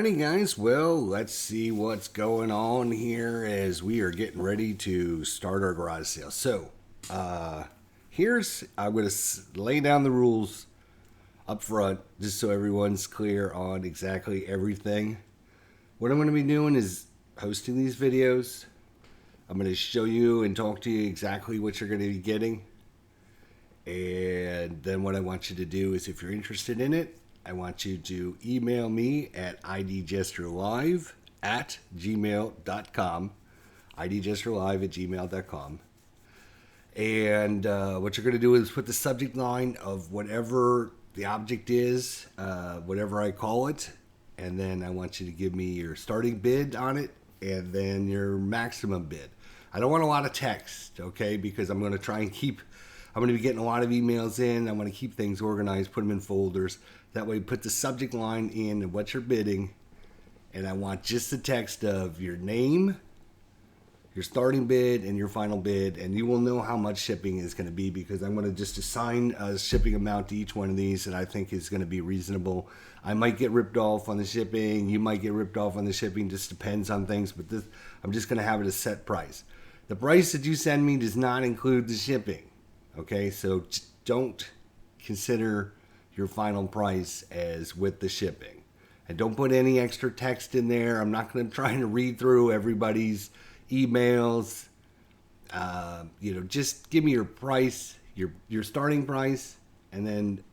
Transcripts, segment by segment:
Alrighty, guys. Well, let's see what's going on here as we are getting ready to start our garage sale. So, I'm going to lay down the rules up front just so everyone's clear on exactly everything. What I'm going to be doing is hosting these videos. I'm going to show you and talk to you exactly what you're going to be getting. And then what I want you to do is, if you're interested in it, I want you to email me at idgesturelive@gmail.com. idgesturelive@gmail.com. And what you're going to do is put the subject line of whatever the object is, whatever I call it. And then I want you to give me your starting bid on it and then your maximum bid. I don't want a lot of text, okay, because I'm going to be getting a lot of emails in. I want to keep things organized, put them in folders. That way, put the subject line in and what you're bidding. And I want just the text of your name, your starting bid, and your final bid. And you will know how much shipping is going to be, because I'm going to just assign a shipping amount to each one of these that I think is going to be reasonable. I might get ripped off on the shipping. You might get ripped off on the shipping. Just depends on things. But I'm just going to have it a set price. The price that you send me does not include the shipping. Okay, so don't consider your final price as with the shipping. And don't put any extra text in there. I'm not going to try to read through everybody's emails. Just give me your price, your starting price, and then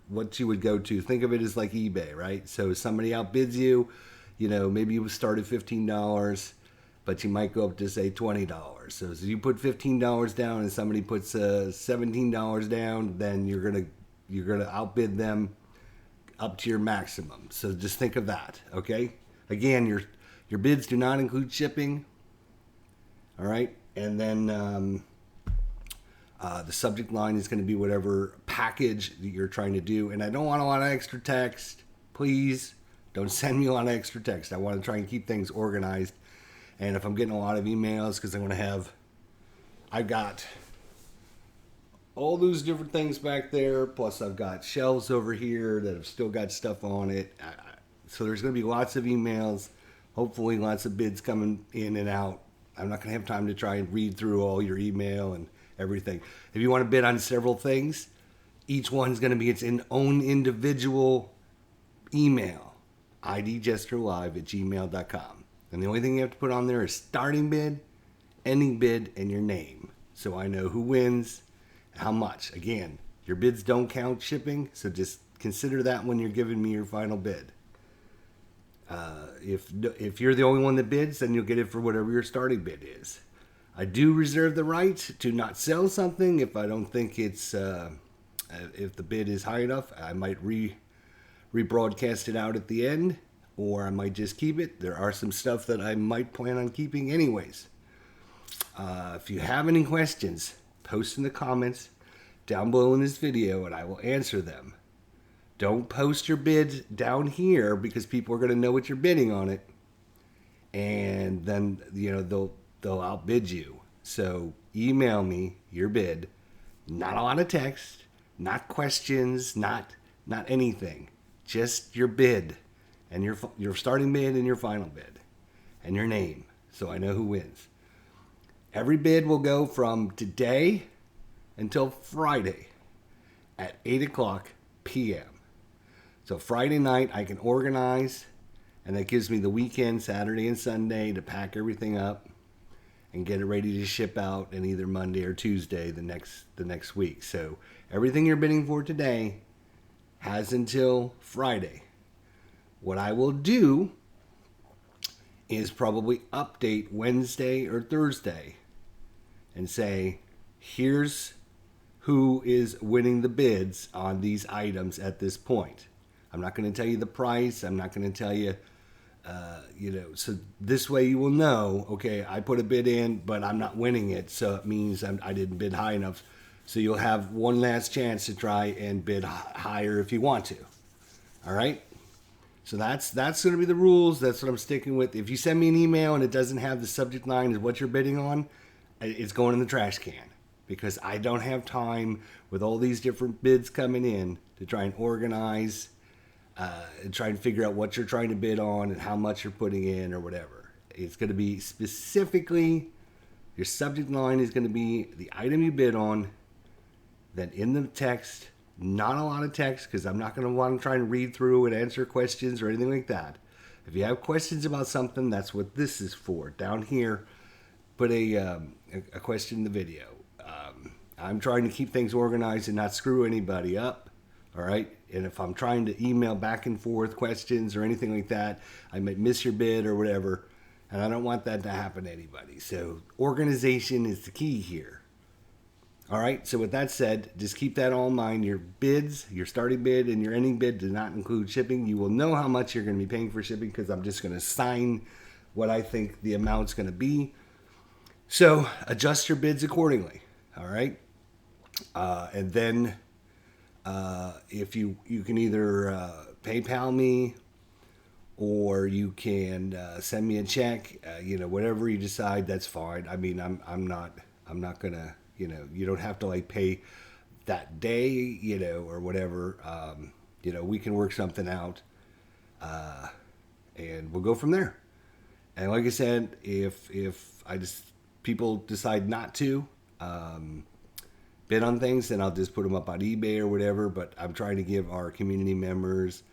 what you would go to. Think of it as like eBay, right? So somebody outbids you, maybe you start at $15, but you might go up to say $20. So you put $15 down and somebody puts $17 down, then you're gonna outbid them up to your maximum. So just think of that, okay? Again, your bids do not include shipping. All right, and then the subject line is going to be whatever package that you're trying to do. And I don't want a lot of extra text. Please don't send me a lot of extra text. I want to try and keep things organized. And if I'm getting a lot of emails, because I've got all those different things back there, plus I've got shelves over here that have still got stuff on it. So there's going to be lots of emails, hopefully lots of bids coming in and out. I'm not going to have time to try and read through all your email and everything. If you want to bid on several things, each one's going to be its own individual email, idgesturelive@gmail.com. And the only thing you have to put on there is starting bid, ending bid, and your name. So I know who wins, how much. Again, your bids don't count shipping, so just consider that when you're giving me your final bid. If you're the only one that bids, then you'll get it for whatever your starting bid is. I do reserve the right to not sell something if I don't think if the bid is high enough. I might rebroadcast it out at the end, or I might just keep it. There are some stuff that I might plan on keeping anyways. If you have any questions, post in the comments down below in this video and I will answer them. Don't post your bid down here, because people are going to know what you're bidding on it. And then, they'll outbid you. So email me your bid. Not a lot of text, not questions, not anything. Just your bid. And your starting bid and your final bid and your name, so I know who wins. Every bid will go from today until Friday at 8:00 p.m. So Friday night I can organize, and that gives me the weekend, Saturday and Sunday, to pack everything up and get it ready to ship out in either Monday or Tuesday the next week. So everything you're bidding for today has until Friday. What I will do is probably update Wednesday or Thursday and say, here's who is winning the bids on these items at this point. I'm not going to tell you the price. I'm not going to tell you, so this way you will know, okay, I put a bid in, but I'm not winning it. So it means I didn't bid high enough. So you'll have one last chance to try and bid higher if you want to. All right. So that's going to be the rules. That's what I'm sticking with. If you send me an email and it doesn't have the subject line as what you're bidding on, it's going in the trash can, because I don't have time with all these different bids coming in to try and organize and try and figure out what you're trying to bid on and how much you're putting in or whatever. It's going to be specifically, your subject line is going to be the item you bid on. Then in the text, not a lot of text because I'm not going to want to try and read through and answer questions or anything like that. If you have questions about something, that's what this is for. Down here, put a question in the video. I'm trying to keep things organized and not screw anybody up. All right. And if I'm trying to email back and forth questions or anything like that, I might miss your bid or whatever. And I don't want that to happen to anybody. So organization is the key here. All right. So with that said, just keep that all in mind. Your bids, your starting bid and your ending bid do not include shipping. You will know how much you're going to be paying for shipping because I'm just going to assign what I think the amount's going to be. So adjust your bids accordingly. All right. And then if you can either PayPal me or you can send me a check, whatever you decide, that's fine. I mean, I'm not gonna, you don't have to like pay that day, or whatever. We can work something out, and we'll go from there. And like I said, if people decide not to bid on things, then I'll just put them up on eBay or whatever. But I'm trying to give our community members,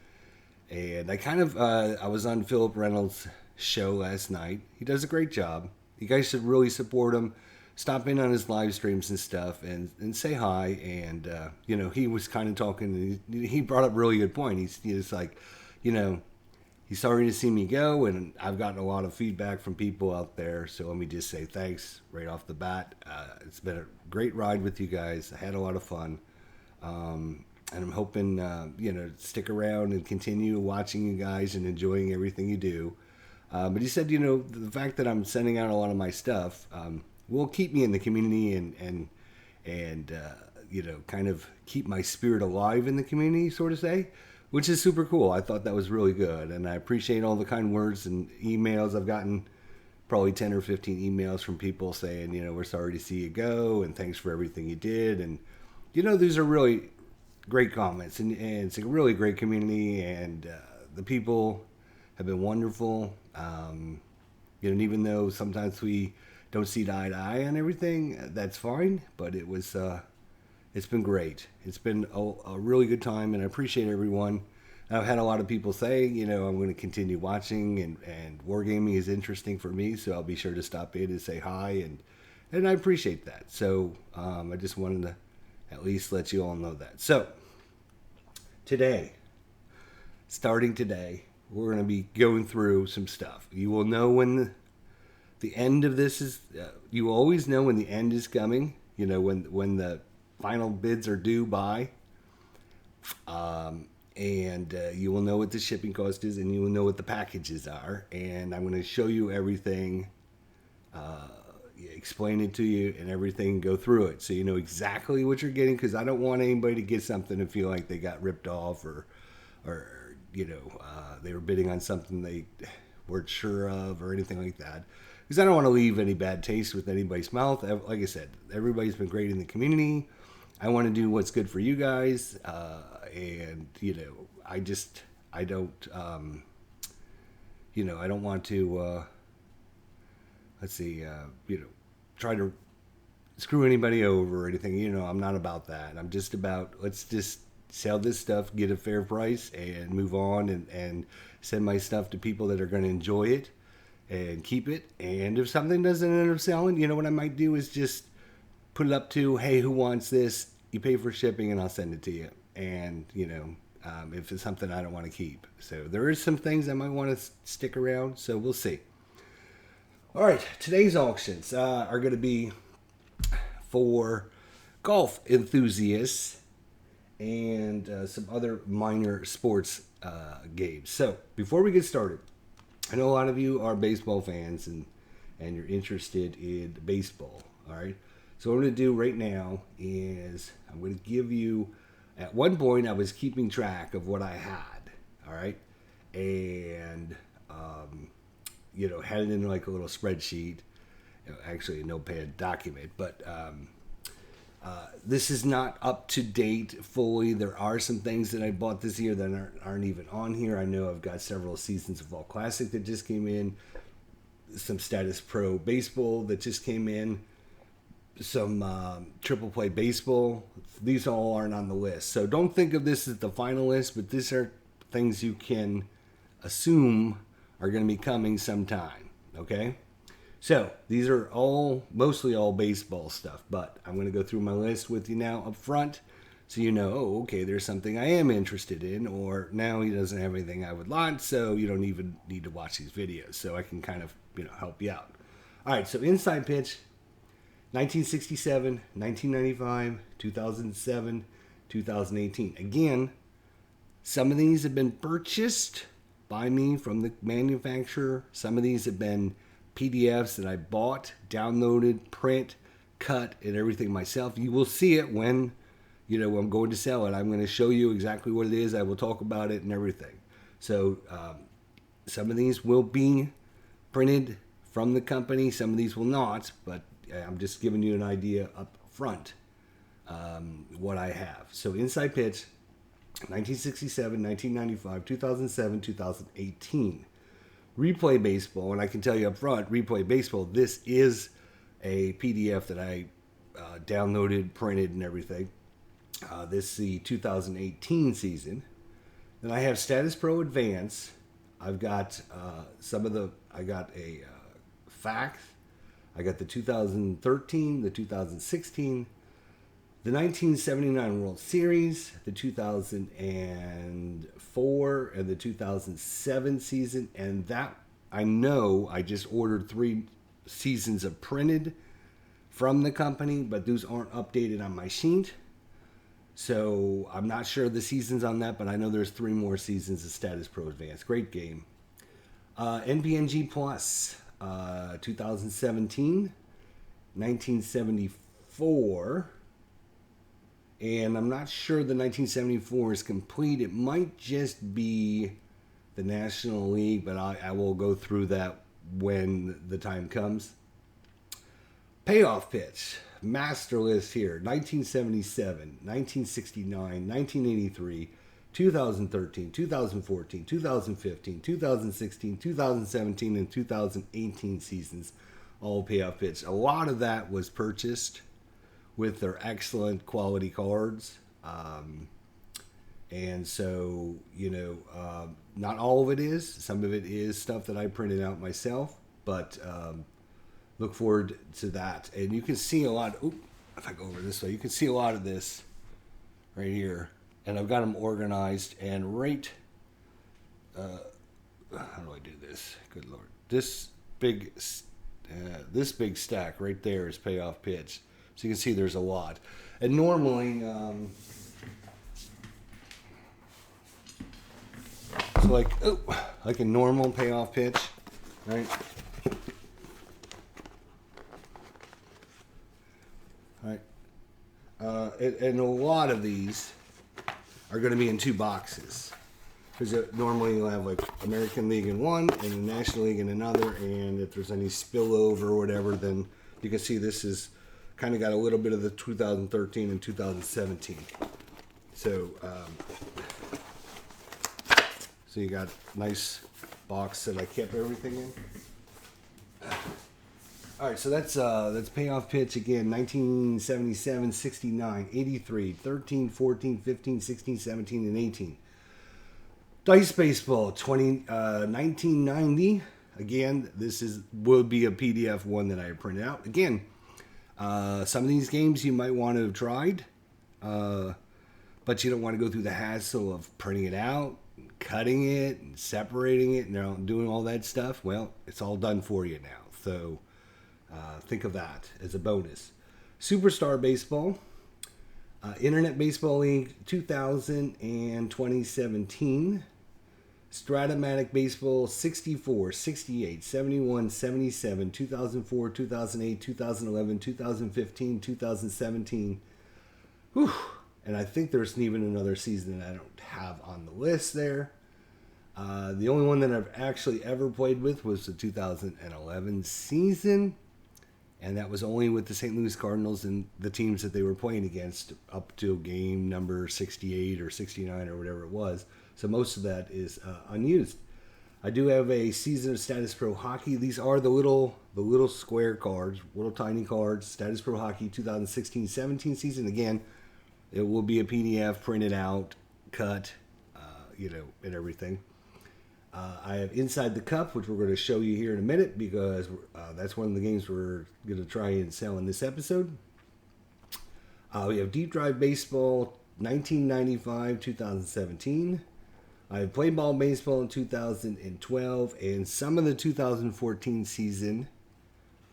and I was on Philip Reynolds' show last night. He does a great job. You guys should really support him. Stop in on his live streams and stuff and say hi. And, he was kind of talking, and he brought up a really good point. He's like, he's sorry to see me go, and I've gotten a lot of feedback from people out there. So let me just say thanks right off the bat. It's been a great ride with you guys. I had a lot of fun. And I'm hoping, stick around and continue watching you guys and enjoying everything you do. But he said, the fact that I'm sending out a lot of my stuff will keep me in the community and kind of keep my spirit alive in the community, sort of say. Which is super cool. I thought that was really good. And I appreciate all the kind words and emails. I've gotten probably 10 or 15 emails from people saying, we're sorry to see you go and thanks for everything you did. And, these are really great comments. And it's a really great community. And the people have been wonderful. And even though sometimes we don't see eye to eye on everything, that's fine. But it's been great. It's been a really good time, and I appreciate everyone. I've had a lot of people say, I'm going to continue watching, and wargaming is interesting for me, so I'll be sure to stop in and say hi, and I appreciate that. So I just wanted to at least let you all know that. So starting today, we're going to be going through some stuff. You will know when the end of this is. You always know when the end is coming. When the final bids are due by, and you will know what the shipping cost is, and you will know what the packages are, and I'm going to show you everything, explain it to you and everything, go through it so you know exactly what you're getting, because I don't want anybody to get something and feel like they got ripped off or they were bidding on something they weren't sure of or anything like that, because I don't want to leave any bad taste with anybody's mouth. Like I said, everybody's been great in the community. I want to do what's good for you guys, and I don't want to try to screw anybody over or anything. I'm not about that. I'm just about, let's just sell this stuff, get a fair price, and move on, and send my stuff to people that are going to enjoy it and keep it. And if something doesn't end up selling, what I might do is just put it up to, hey, who wants this? You pay for shipping and I'll send it to you. And, if it's something I don't want to keep. So there is some things I might want to stick around. So we'll see. All right. Today's auctions are going to be for golf enthusiasts and some other minor sports games. So before we get started, I know a lot of you are baseball fans and you're interested in baseball. All right. So what I'm going to do right now is I'm going to give you, at one point I was keeping track of what I had, all right? And, had it in like a little spreadsheet, actually a notepad document, but This is not up to date fully. There are some things that I bought this year that aren't even on here. I know I've got several seasons of Fall Classic that just came in, some Status Pro Baseball that just came in, some Triple Play Baseball. These all aren't on the list. So don't think of this as the final list, but these are things you can assume are going to be coming sometime. Okay? So these are mostly all baseball stuff, but I'm going to go through my list with you now up front so you know, oh, okay, there's something I am interested in, or now he doesn't have anything I would like, so you don't even need to watch these videos. So I can kind of, help you out. All right, so inside pitch, 1967, 1995, 2007, 2018. Again, some of these have been purchased by me from the manufacturer. Some of these have been PDFs that I bought, downloaded, print, cut, and everything myself. You will see it when, I'm going to sell it. I'm going to show you exactly what it is. I will talk about it and everything. So some of these will be printed from the company. Some of these will not, but I'm just giving you an idea up front what I have. So inside pitch, 1967, 1995, 2007, 2018. Replay Baseball, and I can tell you up front, Replay Baseball, this is a PDF that I downloaded, printed, and everything. This is the 2018 season. Then I have Status Pro Advance. I've got I got a fax. I got the 2013, the 2016, the 1979 World Series, the 2004, and the 2007 season. And that, I know I just ordered 3 seasons of printed from the company, but those aren't updated on my sheet. So I'm not sure the seasons on that, but I know there's 3 more seasons of Status Pro Advance. Great game. NPNG Plus, 2017, 1974. And I'm not sure the 1974 is complete. It might just be the National League, but I will go through that when the time comes. Payoff pitch. Master list here. 1977, 1969, 1983, 2013, 2014, 2015, 2016, 2017, and 2018 seasons. All payoff pitch. A lot of that was purchased with their excellent quality cards. And so, not all of it is. Some of it is stuff that I printed out myself, but look forward to that. And you can see a lot. If I go over this way, you can see a lot of this right here. And I've got them organized and right. How do I do this? Good Lord. This big stack right there is payoff pitch. So you can see there's a lot. And normally, so like a normal payoff pitch, right? All right. And a lot of these are going to be in 2 boxes. Because normally you'll have like American League in one and the National League in another. And if there's any spillover or whatever, then you can see this is kind of got a little bit of the 2013 and 2017. So you got a nice box that I kept everything in. All right, so that's payoff pitch again. 1977, 69, 83, 13, 14, 15, 16, 17, and 18. Dice Baseball 1990. Again, will be a PDF one that I printed out. Again, some of these games you might want to have tried, but you don't want to go through the hassle of printing it out, cutting it, and separating it, and doing all that stuff. Well, it's all done for you now. So think of that as a bonus. Superstar Baseball, Internet Baseball League 2000 and 2017. Stratomatic Baseball 64, 68, 71, 77, 2004, 2008, 2011, 2015, 2017. Whew. And I think there's even another season that I don't have on the list there. The only one that I've actually ever played with was the 2011 season. And that was only with the St. Louis Cardinals and the teams that they were playing against up to game number 68 or 69 or whatever it was. So most of that is unused. I do have a Season of Status Pro Hockey. These are the little square cards, little tiny cards. Status Pro Hockey 2016-17 season. Again, it will be a PDF printed out, cut, and everything. I have Inside the Cup, which we're going to show you here in a minute because that's one of the games we're going to try and sell in this episode. We have Deep Drive Baseball 1995-2017. I have Play Ball Baseball in 2012 and some of the 2014 season.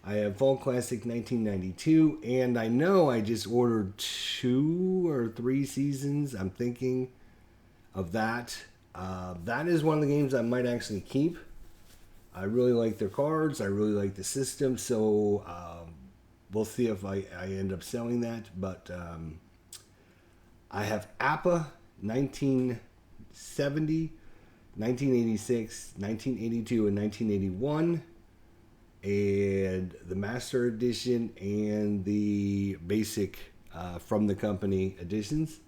I have Fall Classic 1992, and I know I just ordered 2 or 3 seasons. I'm thinking of that. That is one of the games I might actually keep. I really like their cards. I really like the system. So we'll see if I end up selling that. But I have APA 1970, 1986, 1982, and 1981. And the Master Edition and the basic from the company editions.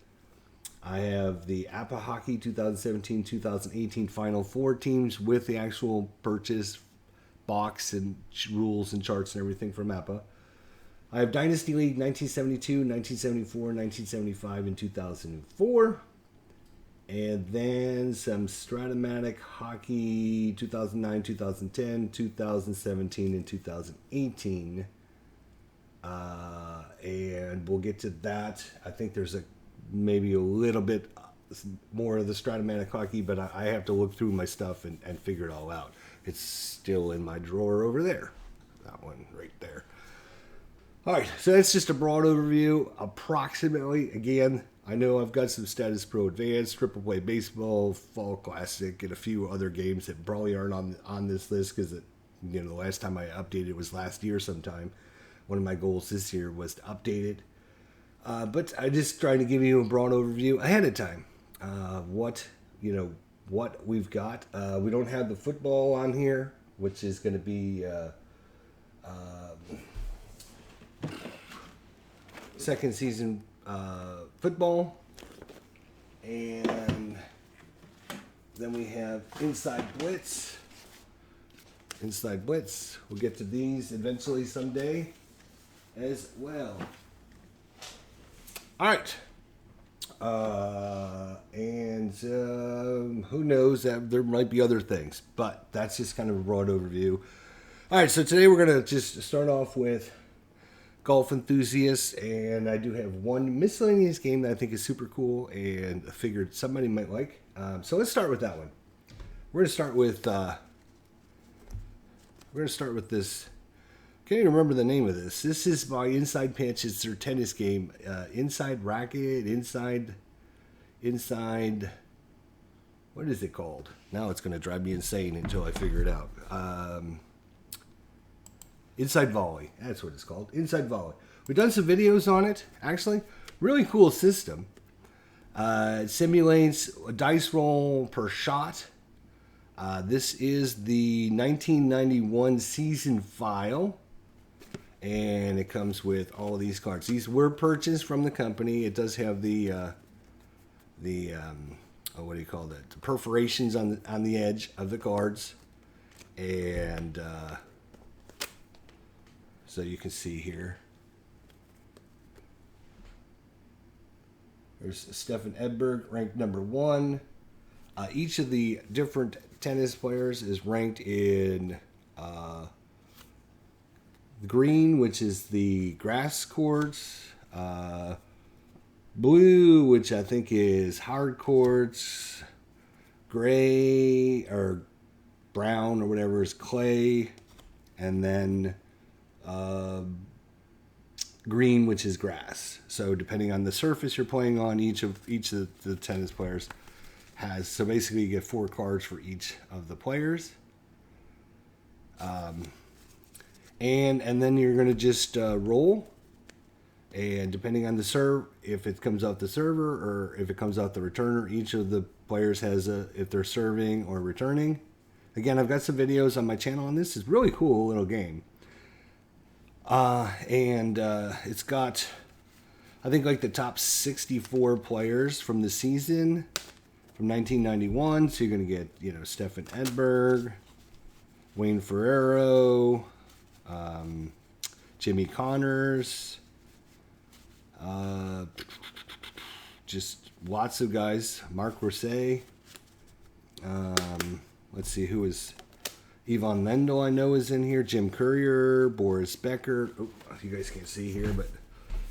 I have the APA Hockey 2017-2018 Final Four teams with the actual purchase box and rules and charts and everything from APA. I have Dynasty League 1972, 1974, 1975, and 2004. And then some Stratomatic Hockey 2009, 2010, 2017, and 2018. And we'll get to that. I think there's maybe a little bit more of the Stratomatic Hockey, but I have to look through my stuff and figure it all out. It's still in my drawer over there. That one right there. All right, so that's just a broad overview. Approximately, again, I know I've got some Status Pro Advanced, Triple Play Baseball, Fall Classic, and a few other games that probably aren't on this list because the last time I updated was last year sometime. One of my goals this year was to update it. But I just trying to give you a broad overview ahead of time. What we've got. We don't have the football on here, which is going to be second season football. And then we have Inside Blitz. Inside Blitz. We'll get to these eventually someday as well. All right. And who knows, that there might be other things, but that's just kind of a broad overview. All right, so today we're going to just start off with Golf Enthusiasts, and I do have one miscellaneous game that I think is super cool and I figured somebody might like. So let's start with that one. We're going to start with this. Can't even remember the name of this. This is by Inside Pitch. It's their tennis game. Inside Racket, Inside. What is it called? Now it's going to drive me insane until I figure it out. Inside Volley. That's what it's called. Inside Volley. We've done some videos on it, actually. Really cool system. It simulates a dice roll per shot. This is the 1991 season file. And it comes with all of these cards. These were purchased from the company. It does have the what do you call that? The perforations on the edge of the cards, and so you can see here. There's Stefan Edberg, ranked number 1. Each of the different tennis players is ranked in green, which is the grass courts, blue, which I think is hard courts, gray or brown or whatever is clay, and then green, which is grass. So depending on the surface you're playing on, each of the tennis players has. So basically, you get 4 cards for each of the players. And then you're going to just roll. And depending on the serve, if it comes out the server or if it comes out the returner, each of the players has if they're serving or returning. Again, I've got some videos on my channel on this. It's a really cool little game. And it's got, I think, like the top 64 players from the season from 1991. So you're going to get, Stefan Edberg, Wayne Ferrero, Jimmy Connors, just lots of guys. Mark Rosset. Let's see who is. Yvonne Lendl, I know, is in here. Jim Courier, Boris Becker. Oh, you guys can't see here, but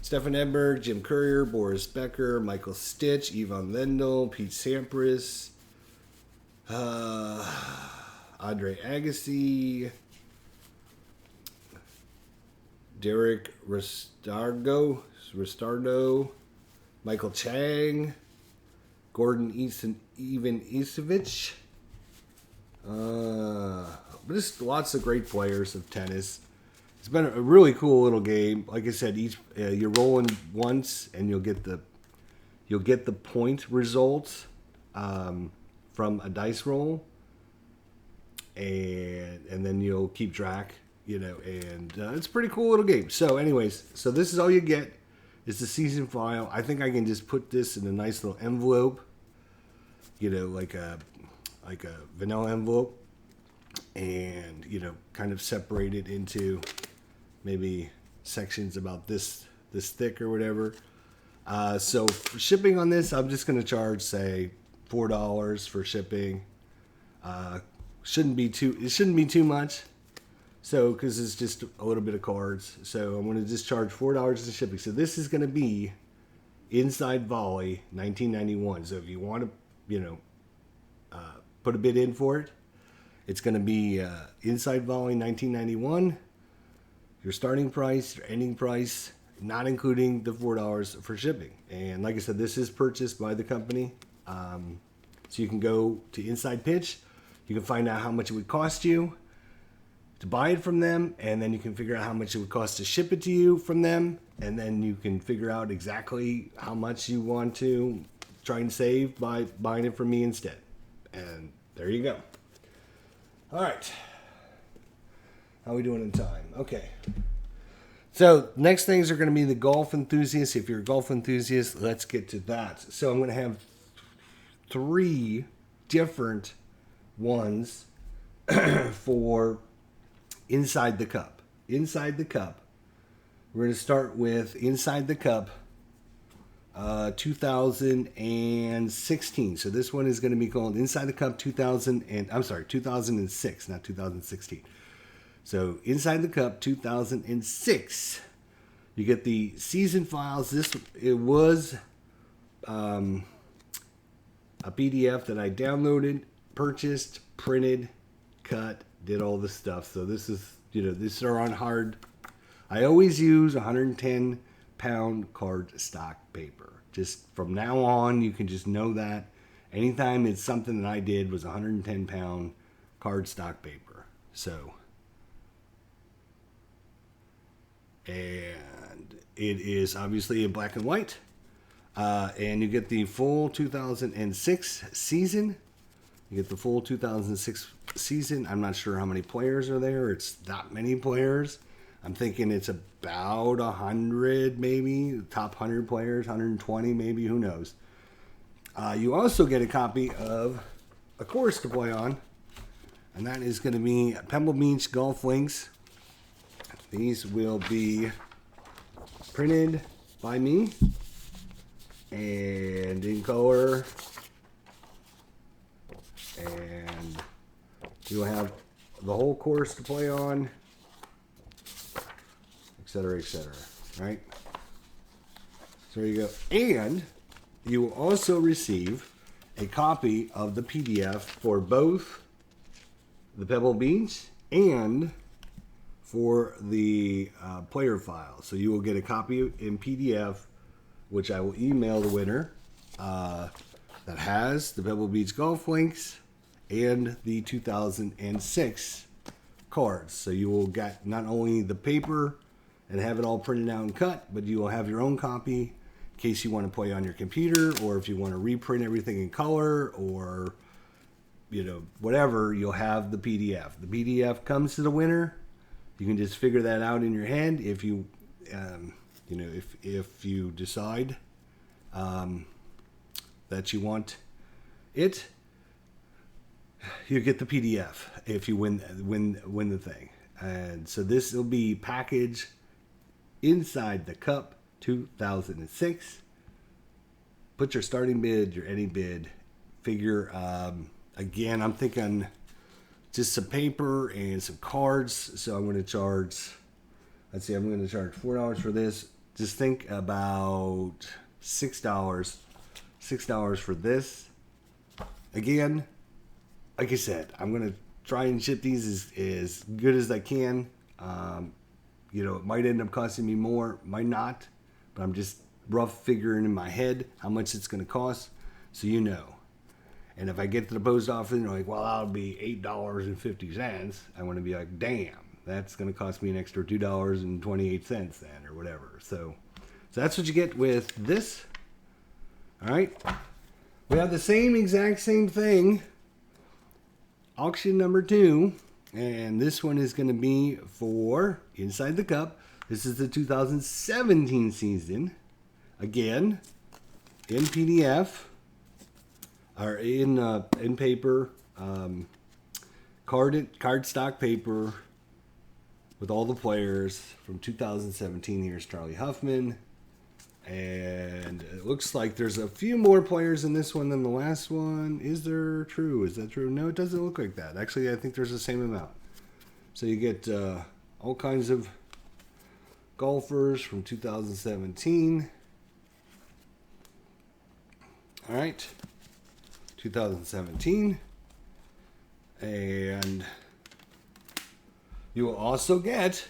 Stefan Edberg, Jim Courier, Boris Becker, Michael Stitch, Yvonne Lendl, Pete Sampras, Andre Agassi, Derek Ristardo, Michael Chang, Gordon Ivanisevic. But just lots of great players of tennis. It's been a really cool little game. Like I said, each you're rolling once, and you'll get the point results from a dice roll, and then you'll keep track. And it's a pretty cool little game. So, anyways, this is all you get. It's the season file. I think I can just put this in a nice little envelope. Like a vanilla envelope, and kind of separate it into maybe sections about this thick or whatever. So for shipping on this, I'm just going to charge, say, $4 for shipping. It shouldn't be too much. So because it's just a little bit of cards, so I'm going to just charge $4 for shipping. So this is going to be Inside Volley 1991. So if you want to, put a bid in for it, it's going to be Inside Volley 1991. Your starting price, your ending price, not including the $4 for shipping. And like I said, this is purchased by the company. So you can go to Inside Pitch. You can find out how much it would cost you to buy it from them, and then you can figure out how much it would cost to ship it to you from them, and then you can figure out exactly how much you want to try and save by buying it from me instead. And there you go. All right. How are we doing in time? Okay. So next things are going to be the golf enthusiasts. If you're a golf enthusiast, let's get to that. So I'm going to have 3 different ones for Inside the Cup. Inside the Cup. We're going to start with Inside the Cup 2016. So this one is going to be called Inside the Cup 2006, not 2016. So Inside the Cup 2006. You get the season files. It was a PDF that I downloaded, purchased, printed, cut, did all the stuff. So this is, these are on hard. I always use 110-pound card stock paper. Just from now on, you can just know that. Anytime it's something that I did was 110-pound card stock paper. So, and it is obviously in black and white. And you get the full 2006 season. You get the full 2006 season. I'm not sure how many players are there. It's not many players. I'm thinking it's about 100, maybe. Top 100 players, 120 maybe. Who knows? You also get a copy of a course to play on. And that is going to be Pebble Beach Golf Links. These will be printed by me and in color. And you'll have the whole course to play on, etc., etc. Right? So there you go. And you will also receive a copy of the PDF for both the Pebble Beach and for the player file. So you will get a copy in PDF, which I will email the winner, that has the Pebble Beach Golf Links and the 2006 cards. So you will get not only the paper and have it all printed out and cut, but you will have your own copy in case you want to play on your computer, or if you want to reprint everything in color, or whatever, you'll have the PDF. The PDF comes to the winner, You can just figure that out in your head if you, if you decide that you want it. You get the PDF if you win the thing. And so this will be packaged inside the cup 2006. Put your starting bid, your any bid. Figure, again, I'm thinking just some paper and some cards. So I'm going to charge, let's see, I'm going to charge $4 for this. Just think about $6. $6 for this. Again, like I said, I'm going to try and ship these as good as I can. It might end up costing me more, might not, but I'm just rough figuring in my head how much it's going to cost, so you know. And if I get to the post office and they're like, well, that'll be $8.50, I want to be like, damn, that's going to cost me an extra $2.28 then, or whatever. So that's what you get with this. All right. We have the exact same thing. Auction number 2. And this one is going to be for Inside the Cup. This is the 2017 season. Again, in PDF. Or in paper. Cardstock paper. With all the players from 2017. Here's Charlie Huffman. And it looks like there's a few more players in this one than the last one. Is that true? No, it doesn't look like that. Actually, I think there's the same amount. So you get all kinds of golfers from 2017. All right. 2017. And you will also get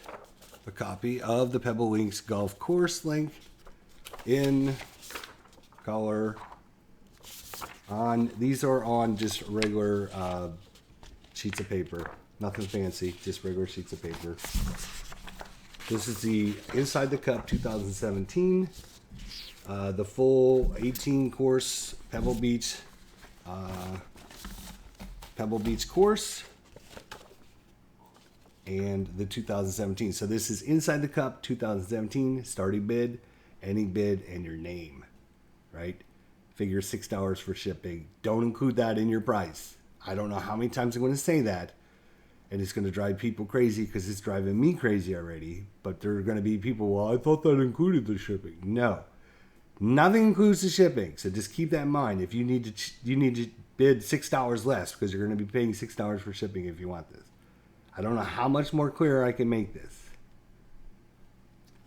a copy of the Pebble Links golf course link in color. These are on just regular sheets of paper, nothing fancy, just regular sheets of paper. This is the Inside the Cup 2017, the full 18 course Pebble Beach course, and the 2017. So this is Inside the Cup 2017, starting bid, any bid, and your name, right? Figure $6 for shipping. Don't include that in your price. I don't know how many times I'm going to say that, and it's going to drive people crazy because it's driving me crazy already. But there are going to be people, well, I thought that included the shipping. No, nothing includes the shipping. So just keep that in mind. If you need to bid $6 less because you're going to be paying $6 for shipping if you want this. I don't know how much more clear I can make this.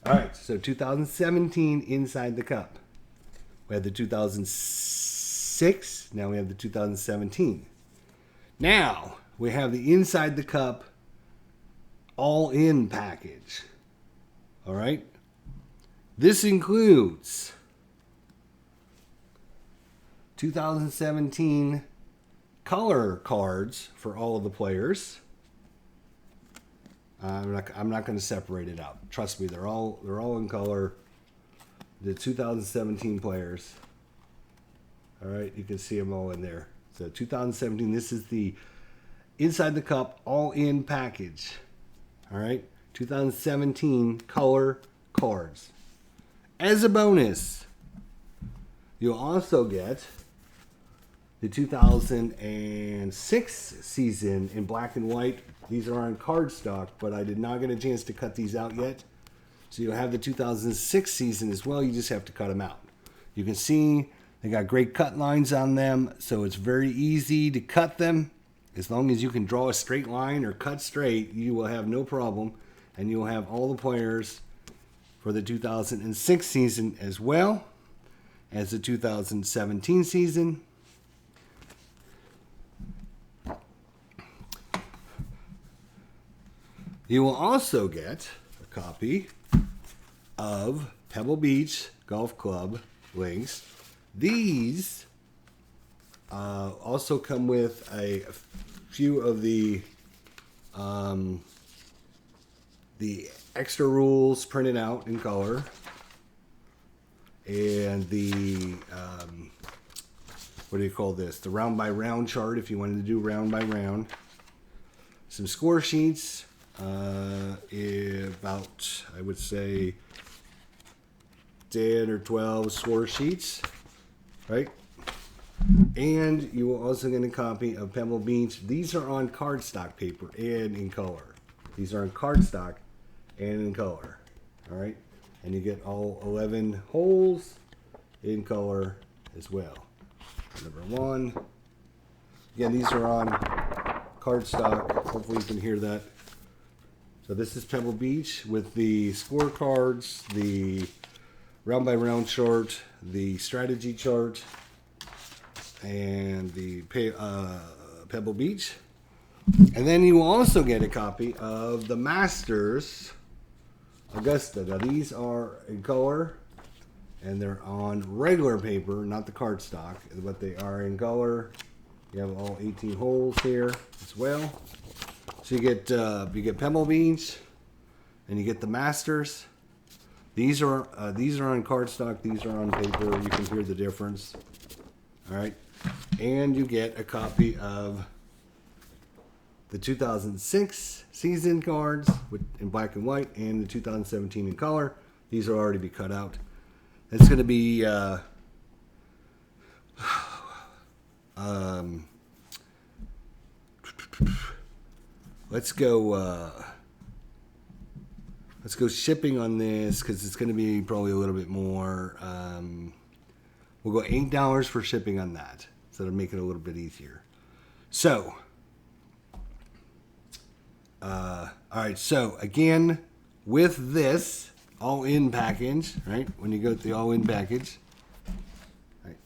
All right, so 2017 Inside the Cup. We had the 2006. Now we have the 2017. Now we have the Inside the Cup all-in package. All right. This includes 2017 color cards for all of the players. I'm not going to separate it out. Trust me, they're all in color. The 2017 players. All right, you can see them all in there. So 2017. This is the Inside the Cup all-in package. All right, 2017 color cards. As a bonus, you'll also get the 2006 season in black and white. These are on cardstock, but I did not get a chance to cut these out yet. So you'll have the 2006 season as well. You just have to cut them out. You can see they got great cut lines on them, so it's very easy to cut them. As long as you can draw a straight line or cut straight, you will have no problem. And you'll have all the players for the 2006 season as well as the 2017 season. You will also get a copy of Pebble Beach Golf Club links. These also come with a few of the extra rules printed out in color, and the what do you call this? The round by round chart if you wanted to do round by round. Some score sheets. about, I would say, 10 or 12 score sheets, right? And you will also get a copy of Pebble Beach. These are on cardstock paper and in color. These are on cardstock and in color, all right? And you get all 11 holes in color as well. Number 1. Again, these are on cardstock. Hopefully you can hear that. So this is Pebble Beach with the scorecards, the round by round chart, the strategy chart, and the Pebble Beach. And then you will also get a copy of the Masters Augusta. Now these are in color and they're on regular paper, not the cardstock, but they are in color. You have all 18 holes here as well. So you get Pebble Beach and you get the Masters. These are on cardstock. These are on paper. You can hear the difference. All right, and you get a copy of the 2006 season cards in black and white, and the 2017 in color. These will already be cut out. It's going to be let's go shipping on this because it's going to be probably a little bit more. We'll go $8 for shipping on that, so to make it a little bit easier. So, all right. So again, with this all-in package, right? When you go to the all-in package, right,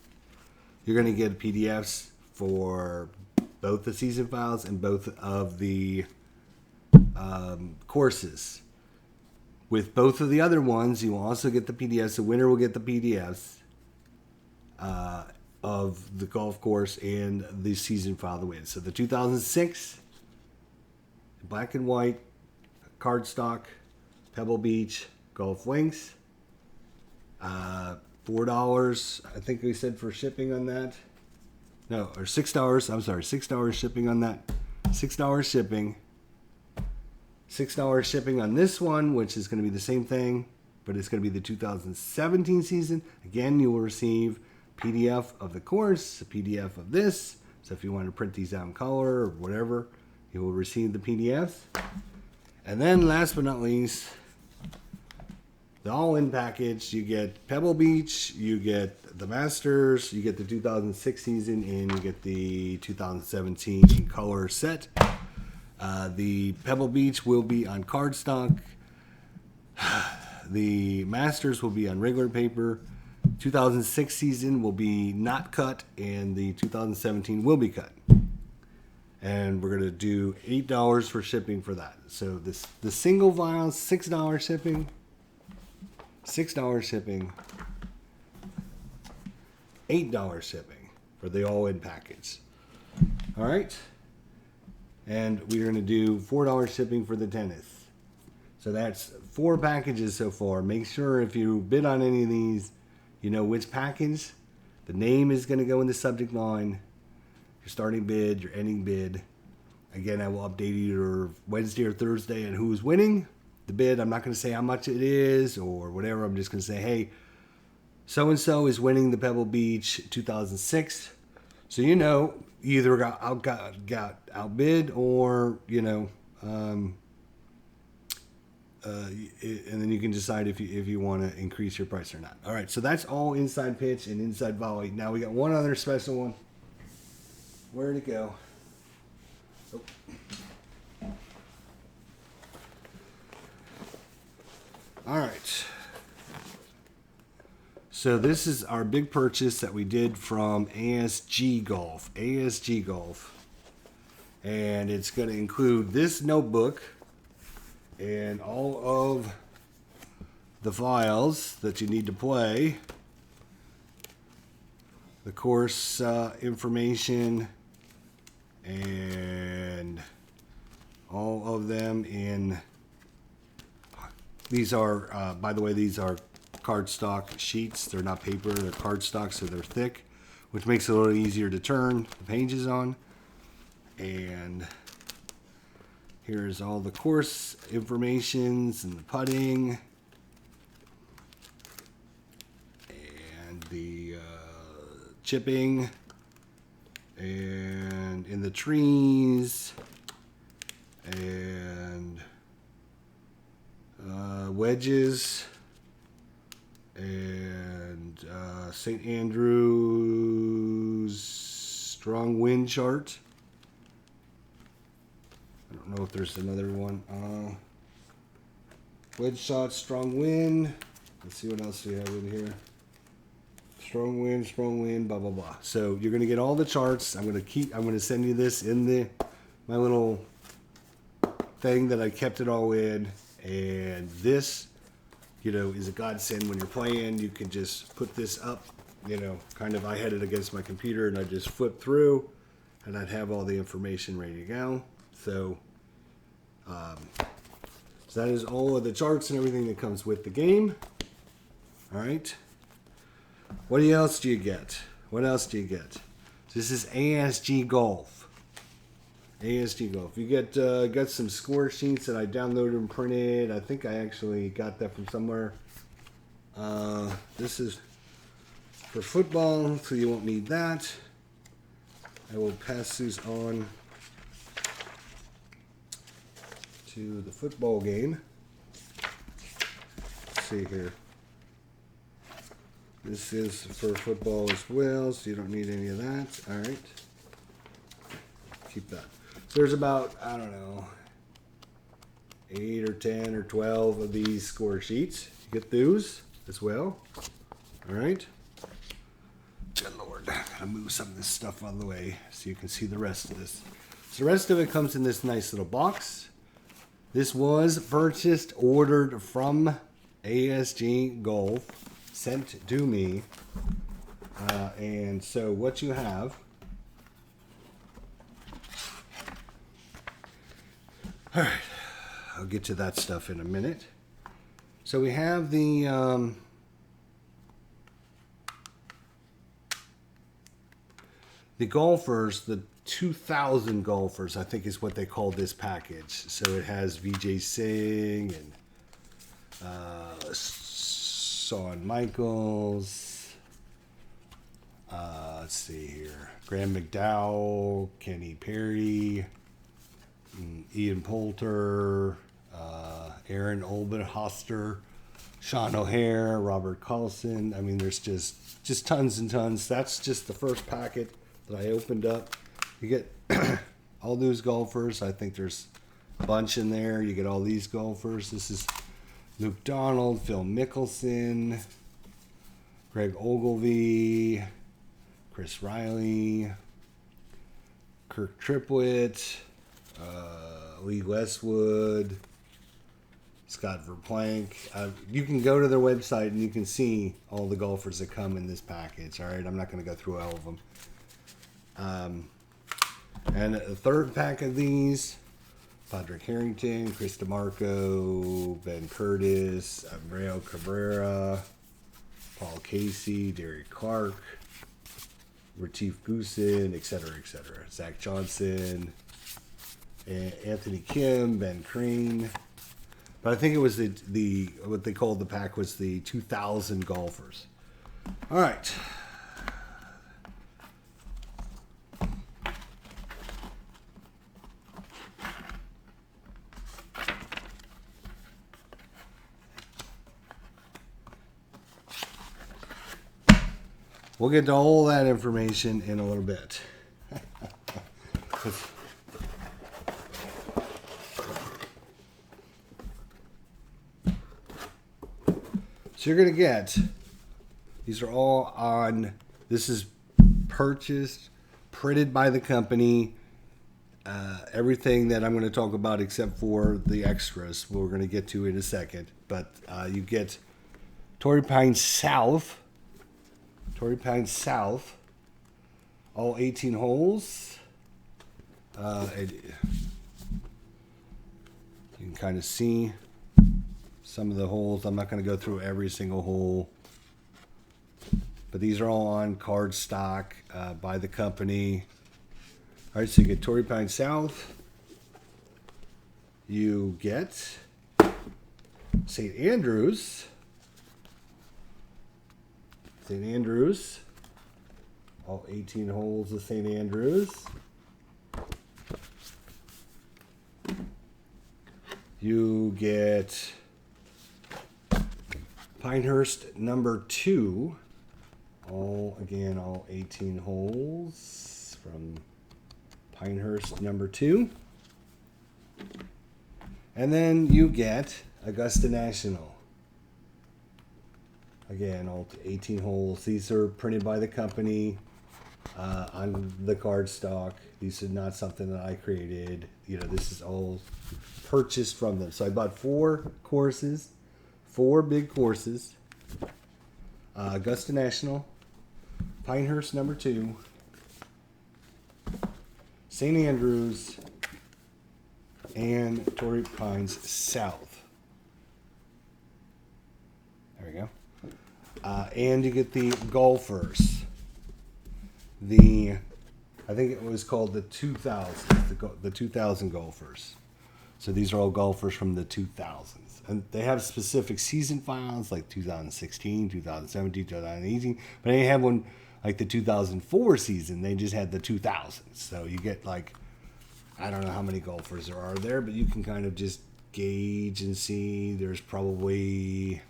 you're going to get PDFs for both the season files and both of the courses. With both of the other ones, you will also get the PDFs. The winner will get the PDFs of the golf course and the season file to win. So the 2006 black and white cardstock Pebble Beach golf links. $4, I think we said, for shipping on that. No, or $6. I'm sorry, $6 shipping on that. $6 shipping. $6 shipping on this one, which is going to be the same thing, but it's going to be the 2017 season. Again, you will receive PDF of the course, a PDF of this. So if you want to print these out in color or whatever, you will receive the PDFs. And then last but not least, the all-in package. You get Pebble Beach, you get the Masters, you get the 2006 season, and you get the 2017 in color set. The Pebble Beach will be on cardstock. The Masters will be on regular paper. 2006 season will be not cut, and the 2017 will be cut. And we're going to do $8 for shipping for that. So the single vial, $6 shipping. $6 shipping. $8 shipping for the all-in package. All right. And we're going to do $4 shipping for the tennis. So that's 4 packages so far. Make sure if you bid on any of these, you know which package. The name is going to go in the subject line. Your starting bid, your ending bid. Again, I will update either Wednesday or Thursday on who's winning the bid. I'm not going to say how much it is or whatever. I'm just going to say, hey, so-and-so is winning the Pebble Beach 2006. So you know, you either got outbid or, you know, and then you can decide if you want to increase your price or not. All right, so that's all inside pitch and inside volley. Now we got one other special one. Where'd it go? Oh. All right. So this is our big purchase that we did from ASG Golf. ASG Golf. And it's going to include this notebook and all of the files that you need to play. The course information and all of them in... These are, by the way, these are cardstock sheets. They're not paper, they're cardstock, so they're thick, which makes it a little easier to turn the pages on. And Here's all the course informations and the putting. And the chipping. And in the trees. And wedges. And St. Andrew's strong wind chart. I don't know if there's another one. Wedge shot, strong wind. Let's see what else we have in here. Strong wind, blah blah blah. So you're gonna get all the charts. I'm gonna send you this in my little thing that I kept it all in. And this, is a godsend when you're playing. You can just put this up, kind of. I had it against my computer and I just flipped through, and I'd have all the information ready to go. So that is all of the charts and everything that comes with the game. All right. What else do you get? This is ASG Golf. ASG Golf. You got some score sheets that I downloaded and printed. I think I actually got that from somewhere. This is for football, so you won't need that. I will pass these on to the football game. Let's see here. This is for football as well, so you don't need any of that. All right. Keep that. So there's about, 8 or 10 or 12 of these score sheets. You get those as well. All right. Good Lord. Gotta move some of this stuff out of the way so you can see the rest of this. So the rest of it comes in this nice little box. This was purchased, ordered from ASG Golf, sent to me. And so what you have, all right, I'll get to that stuff in a minute. So we have the golfers, the 2000 golfers, I think is what they call this package. So it has Vijay Singh and Shawn Michaels. Let's see here. Graham McDowell, Kenny Perry, Ian Poulter, Aaron Olbenhoster, Sean O'Hare, Robert Carlson. I mean, there's just tons and tons. That's just the first packet that I opened up. You get all those golfers. I think there's a bunch in there. You get all these golfers. This is Luke Donald, Phil Mickelson, Greg Ogilvy, Chris Riley, Kirk Triplett, Lee Westwood, Scott Verplank. You can go to their website and you can see all the golfers that come in this package. All right, I'm not going to go through all of them. And a third pack of these: Padraig Harrington, Chris DeMarco, Ben Curtis, Abreu Cabrera, Paul Casey, Derek Clark, Retief Goosen, etc., Zach Johnson, and Anthony Kim, Ben Crane. But I think it was the what they called the pack was the 2000 golfers. All right. We'll get to all that information in a little bit. So you're going to get, these are all on, this is purchased, printed by the company, everything that I'm going to talk about except for the extras we're going to get to in a second. But you get Torrey Pines South, all 18 holes. You can kind of see some of the holes. I'm not going to go through every single hole, but these are all on card stock by the company. All right, so you get Torrey Pines South, you get St. Andrews. St. Andrews. All 18 holes of St. Andrews. You get Pinehurst number 2. All 18 holes from Pinehurst number 2. And then you get Augusta National. Again, all 18 holes. These are printed by the company on the cardstock. These are not something that I created. You know, this is all purchased from them. So I bought 4 courses, 4 big courses. Augusta National, Pinehurst number 2, St. Andrews, and Torrey Pines South. There we go. And you get the golfers. I think it was called the 2000s, the 2000 golfers. So these are all golfers from the 2000s. And they have specific season files like 2016, 2017, 2018. But they have one like the 2004 season. They just had the 2000s. So you get like, I don't know how many golfers there are there, but you can kind of just gauge and see. There's probably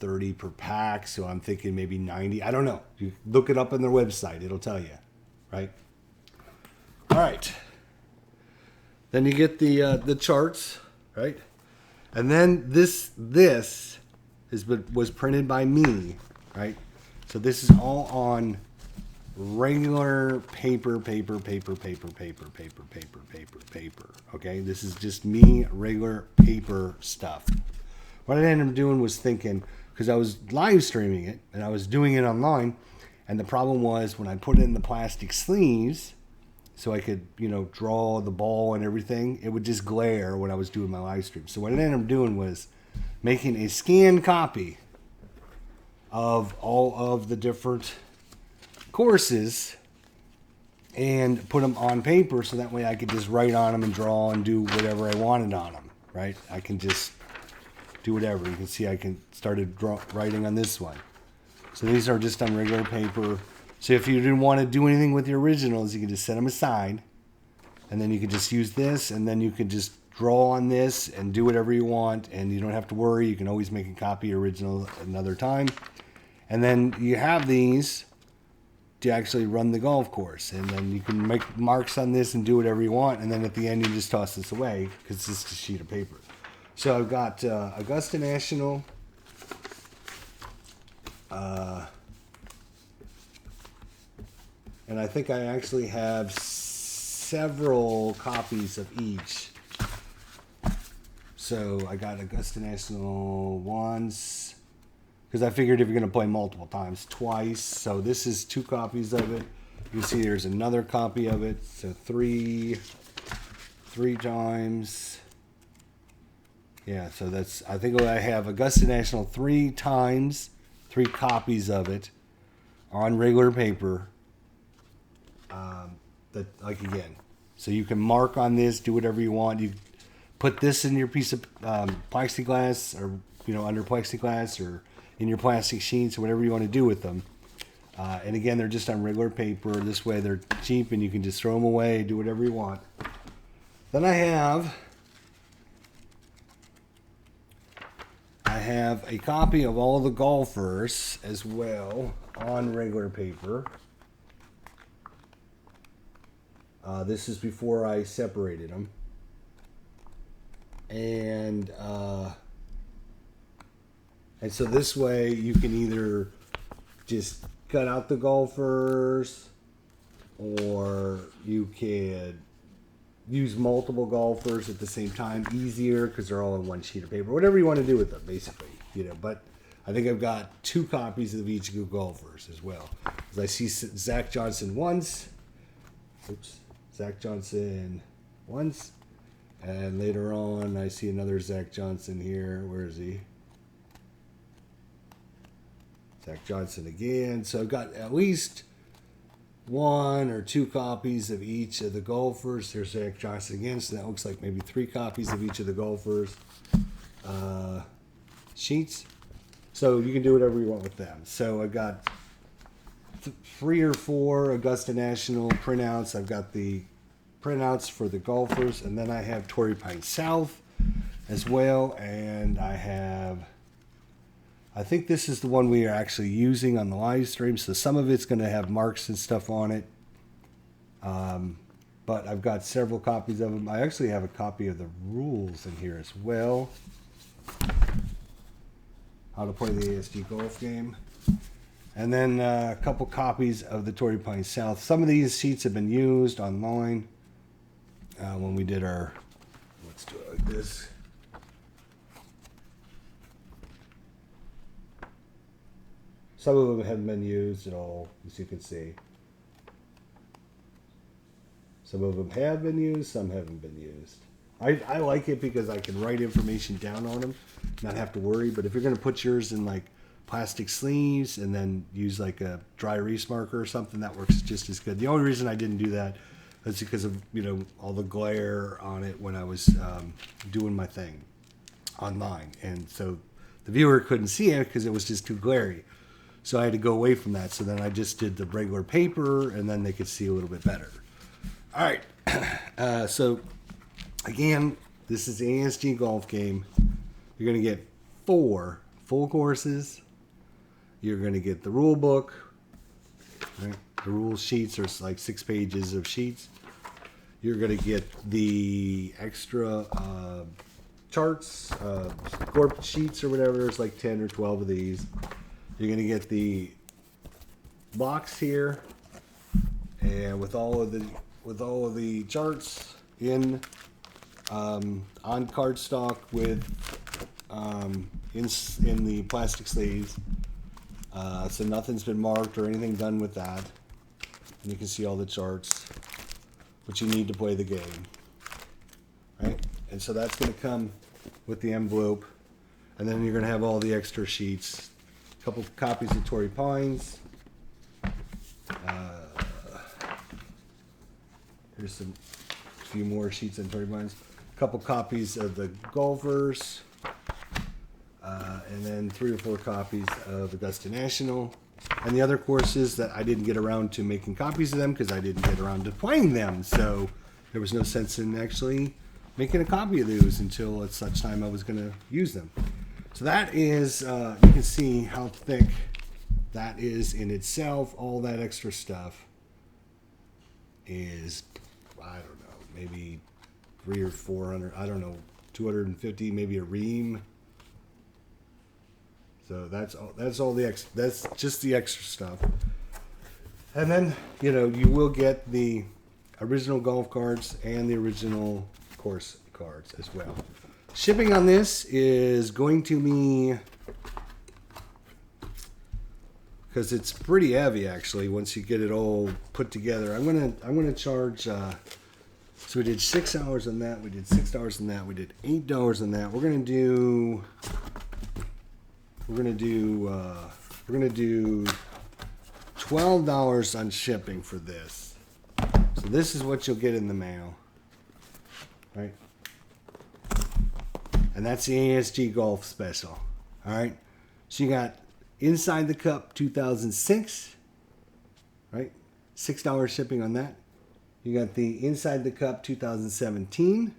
30 per pack. So I'm thinking maybe 90. I don't know. You look it up on their website. It'll tell you. Right? All right. Then you get the charts, right? And then this was printed by me, right? So this is all on regular paper. Okay, this is just me, regular paper stuff. What I ended up doing was thinking, because I was live streaming it and I was doing it online, and the problem was when I put it in the plastic sleeves, so I could, draw the ball and everything, it would just glare when I was doing my live stream. So what I ended up doing was making a scanned copy of all of the different courses and put them on paper so that way I could just write on them and draw and do whatever I wanted on them, right? I can just do whatever. You can see I started writing on this one. So these are just on regular paper. So if you didn't want to do anything with the originals, you can just set them aside. And then you could just use this, and then you could just draw on this and do whatever you want, and you don't have to worry. You can always make a copy original another time. And then you have these to actually run the golf course. And then you can make marks on this and do whatever you want. And then at the end, you just toss this away because it's just a sheet of paper. So I've got Augusta National. And I think I actually have several copies of each. So I got Augusta National once, because I figured if you're going to play multiple times, twice. So this is 2 copies of it. You see there's another copy of it. So three times. Yeah, so I think I have Augusta National 3 times, 3 copies of it on regular paper. Again, so you can mark on this, do whatever you want. You put this in your piece of plexiglass, or under plexiglass, or in your plastic sheets, or whatever you want to do with them. And again, they're just on regular paper. This way, they're cheap, and you can just throw them away, do whatever you want. Then I have a copy of all the golfers as well on regular paper. This is before I separated them. And so this way you can either just cut out the golfers, or you can use multiple golfers at the same time, easier because they're all on one sheet of paper. Whatever you want to do with them, basically, But I think I've got 2 copies of each golfers as well. Because I see Zach Johnson once. Zach Johnson once. And later on, I see another Zach Johnson here. Where is he? Zach Johnson again. So I've got at least one or two copies of each of the golfers. Here's Eric Johnson again, so that looks like maybe 3 copies of each of the golfers' sheets. So you can do whatever you want with them. So I've got 3 or 4 Augusta National printouts. I've got the printouts for the golfers, and then I have Torrey Pines South as well, and I think this is the one we are actually using on the live stream, so some of it's going to have marks and stuff on it. But I've got several copies of them. I actually have a copy of the rules in here as well. How to play the ASG golf game. And then a couple copies of the Torrey Pines South. Some of these sheets have been used online when we did our, let's do it like this. Some of them haven't been used at all, as you can see. Some of them have been used, some haven't been used. I like it because I can write information down on them, not have to worry. But if you're going to put yours in like plastic sleeves and then use like a dry erase marker or something, that works just as good. The only reason I didn't do that is because of, you know, all the glare on it when I was doing my thing online. And so the viewer couldn't see it because it was just too glary. So I had to go away from that. So then I just did the regular paper, and then they could see a little bit better. All right. So again, this is the ASG golf game. You're going to get 4 full courses. You're going to get the rule book. Right? The rule sheets are like 6 pages of sheets. You're going to get the extra charts, score sheets or whatever. There's like 10 or 12 of these. You're going to get the box here, and with all of the charts in on cardstock with in the plastic sleeves. So nothing's been marked or anything done with that. And you can see all the charts, which you need to play the game. Right? And so that's going to come with the envelope. And then you're going to have all the extra sheets. A couple copies of Torrey Pines. Here's a few more sheets on Torrey Pines. A couple copies of the golfers. And then 3 or 4 copies of Augusta National. And the other courses that I didn't get around to making copies of them because I didn't get around to playing them. So there was no sense in actually making a copy of those until at such time I was going to use them. So that is, you can see how thick that is in itself. All that extra stuff is, I don't know, maybe 300 or 400, I don't know, 250, maybe a ream. So that's all the extra, that's just the extra stuff. And then, you know, you will get the original golf cards and the original course cards as well. Shipping on this is going to be, because it's pretty heavy actually once you get it all put together. I'm gonna charge. So we did $6 on that. We did $6 on that. We did $8 on that. We're gonna do $12 on shipping for this. So this is what you'll get in the mail, right? And that's the ASG Golf Special. All right. So you got Inside the Cup 2006, right? $6 shipping on that. You got the Inside the Cup 2017.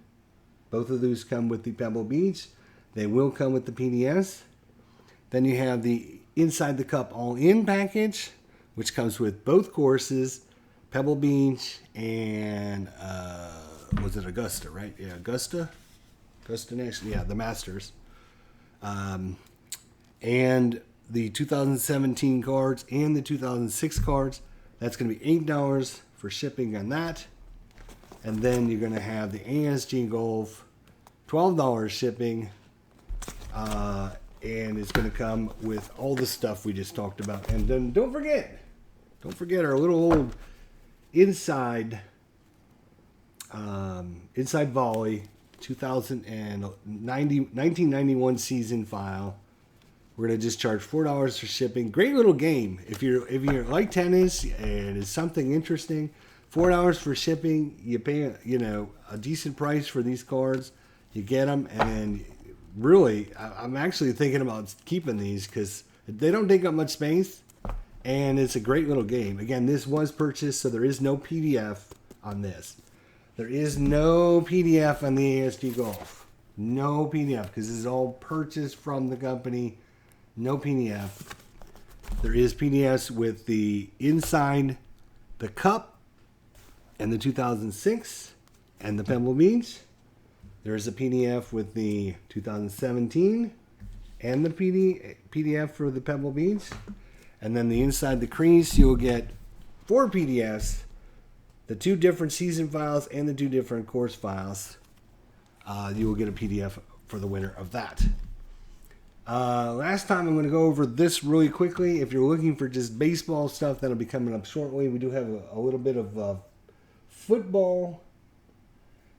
Both of those come with the Pebble Beach. They will come with the PDS. Then you have the Inside the Cup All-In package, which comes with both courses, Pebble Beach and was it Augusta, right? Yeah, Augusta National, yeah, the Masters. And the 2017 cards and the 2006 cards, that's going to be $8 for shipping on that. And then you're going to have the ASG Golf, $12 shipping, and it's going to come with all the stuff we just talked about. And then don't forget our little old inside Volley 1991 season file. We're gonna just charge $4 for shipping. Great little game. If you're like tennis and it's something interesting, $4 for shipping. You pay a decent price for these cards. You get them, and really, I'm actually thinking about keeping these because they don't take up much space, and it's a great little game. Again, this was purchased, so there is no PDF on this. There is no PDF on the ASG Golf. No PDF because this is all purchased from the company. No PDF. There is PDFs with the inside, the cup, and the 2006, and the Pebble Beach. There is a PDF with the 2017, and the PDF for the Pebble Beach. And then the inside the crease, you'll get 4 PDFs, the 2 different season files, and the 2 different course files. You will get a PDF for the winner of that. Last time I'm going to go over this really quickly. If you're looking for just baseball stuff, that'll be coming up shortly. We do have a little bit of football,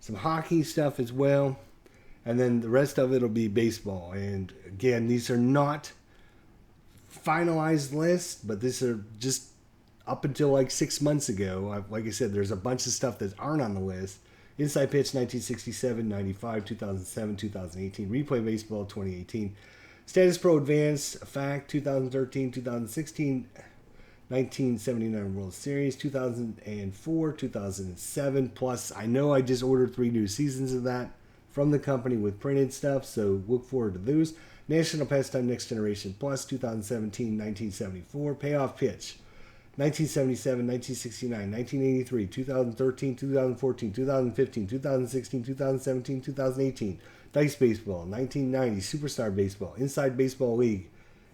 some hockey stuff as well, and then the rest of it will be baseball. And again, these are not finalized lists, but these are just up until like 6 months ago. Like I said, there's a bunch of stuff that aren't on the list. Inside Pitch 1967, 95, 2007, 2018. Replay Baseball 2018. Status Pro Advanced Fact 2013, 2016, 1979 World Series, 2004, 2007. Plus, I know I just ordered 3 new seasons of that from the company with printed stuff, so look forward to those. National Pastime Next Generation Plus 2017, 1974. Payoff Pitch 1977, 1969, 1983, 2013, 2014, 2015, 2016, 2017, 2018. Dice Baseball, 1990, Superstar Baseball, Inside Baseball League,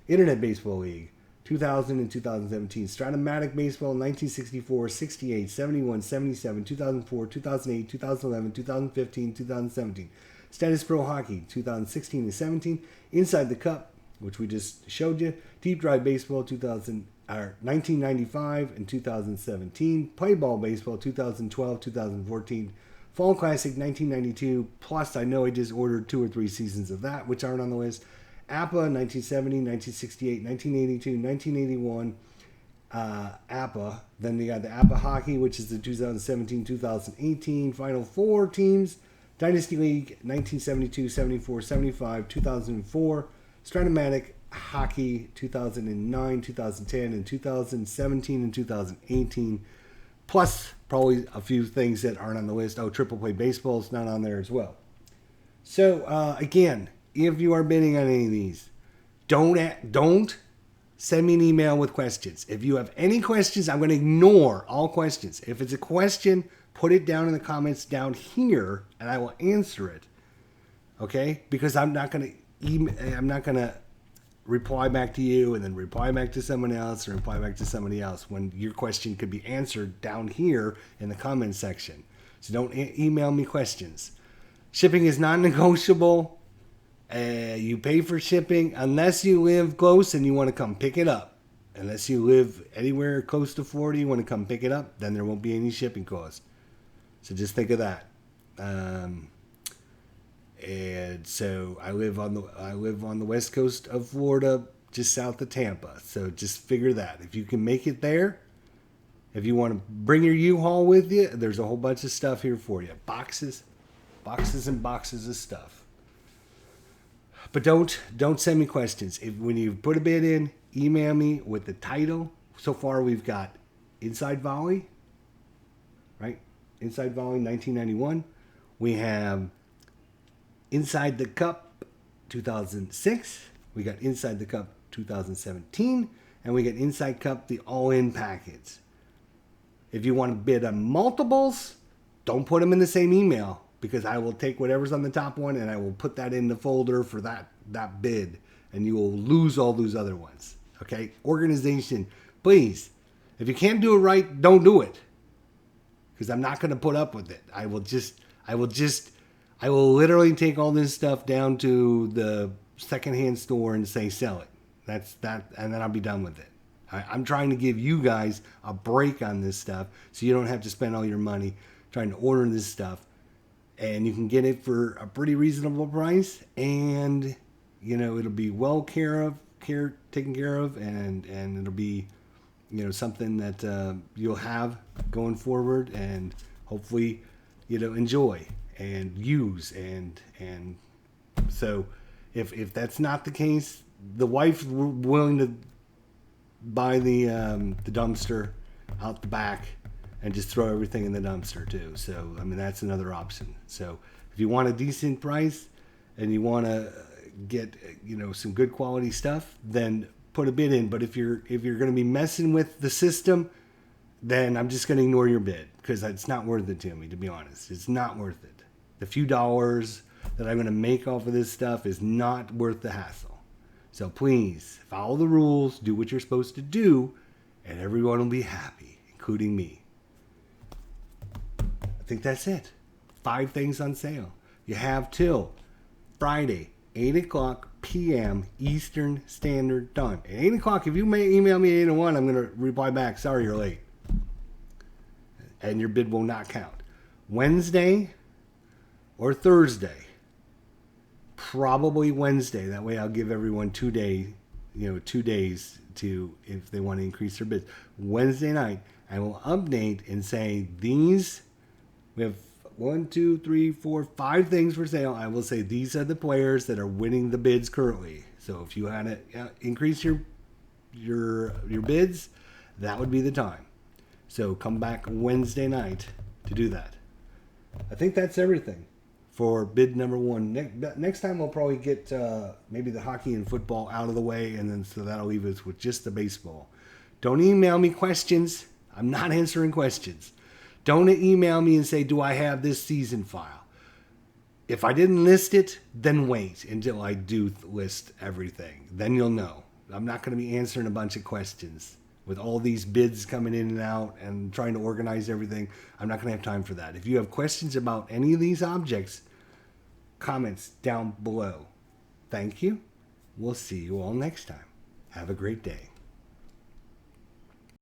Internet Baseball League, 2000 and 2017. Stratomatic Baseball, 1964, 68, 71, 77, 2004, 2008, 2011, 2015, 2017. Status Pro Hockey, 2016 and 17. Inside the Cup, which we just showed you. Deep Drive Baseball, 1995 and 2017. Play Ball Baseball, 2012, 2014. Fall Classic 1992, plus I know I just ordered 2 or 3 seasons of that, which aren't on the list. APA 1970, 1968, 1982, 1981. APA. Then they got the APA Hockey, which is the 2017-2018 Final 4 teams. Dynasty League 1972, 74, 75, 2004. Stratomatic Hockey 2009, 2010, and 2017 and 2018. Plus, probably a few things that aren't on the list. Oh, Triple Play Baseball is not on there as well. So, again, if you are bidding on any of these, don't send me an email with questions. If you have any questions, I'm going to ignore all questions. If it's a question, put it down in the comments down here, and I will answer it. Okay? Because I'm not going to reply back to you and then reply back to someone else or reply back to somebody else when your question could be answered down here in the comments section. So don't email me questions. Shipping is non-negotiable. You pay for shipping unless you live close and you want to come pick it up. Unless you live anywhere close to Florida, you want to come pick it up, then there won't be any shipping cost. So just think of that. And so I live on the west coast of Florida, just south of Tampa. So just figure that. If you can make it there, if you want to bring your U-Haul with you, there's a whole bunch of stuff here for you. Boxes and boxes of stuff. But don't send me questions. When you put a bid in, email me with the title. So far we've got Inside Volley, right? Inside Volley 1991. We have Inside the Cup 2006. We got Inside the Cup 2017. And we got Inside Cup, the all-in package. If you want to bid on multiples, don't put them in the same email, because I will take whatever's on the top one and I will put that in the folder for that bid, and you will lose all those other ones. Okay? Organization, please. If you can't do it right, don't do it, because I'm not going to put up with it. I will literally take all this stuff down to the secondhand store and say sell it. That's that, and then I'll be done with it. I'm trying to give you guys a break on this stuff so you don't have to spend all your money trying to order this stuff. And you can get it for a pretty reasonable price, and it'll be well care of, taken care of, and it'll be, something that you'll have going forward, and hopefully, enjoy and use, and so if that's not the case, the wife's willing to buy the dumpster out the back and just throw everything in the dumpster too. So I mean, that's another option. So if you want a decent price and you want to get some good quality stuff, then put a bid in. But if you're going to be messing with the system, then I'm just going to ignore your bid, because it's not worth it to me, to be honest. It's not worth it. The few dollars that I'm going to make off of this stuff is not worth the hassle. So please follow the rules, do what you're supposed to do, and everyone will be happy, including me. I think that's it. 5 things on sale. You have till Friday, 8 o'clock p.m. Eastern Standard Time. At 8 o'clock, if you may email me at 8:01, I'm going to reply back, sorry you're late. And your bid will not count. Wednesday or Thursday. Probably Wednesday. That way I'll give everyone 2 days to, if they want to increase their bids. Wednesday night, I will update and say these, we have 1, 2, 3, 4, 5 things for sale. I will say these are the players that are winning the bids currently. So if you had to increase your bids, that would be the time. So come back Wednesday night to do that. I think that's everything for bid number 1. Next time we'll probably get maybe the hockey and football out of the way, and then so that'll leave us with just the baseball. Don't email me questions. I'm not answering questions. Don't email me and say, do I have this season file? If I didn't list it, then wait until I do list everything. Then you'll know. I'm not going to be answering a bunch of questions. With all these bids coming in and out and trying to organize everything, I'm not going to have time for that. If you have questions about any of these objects, comments down below. Thank you. We'll see you all next time. Have a great day.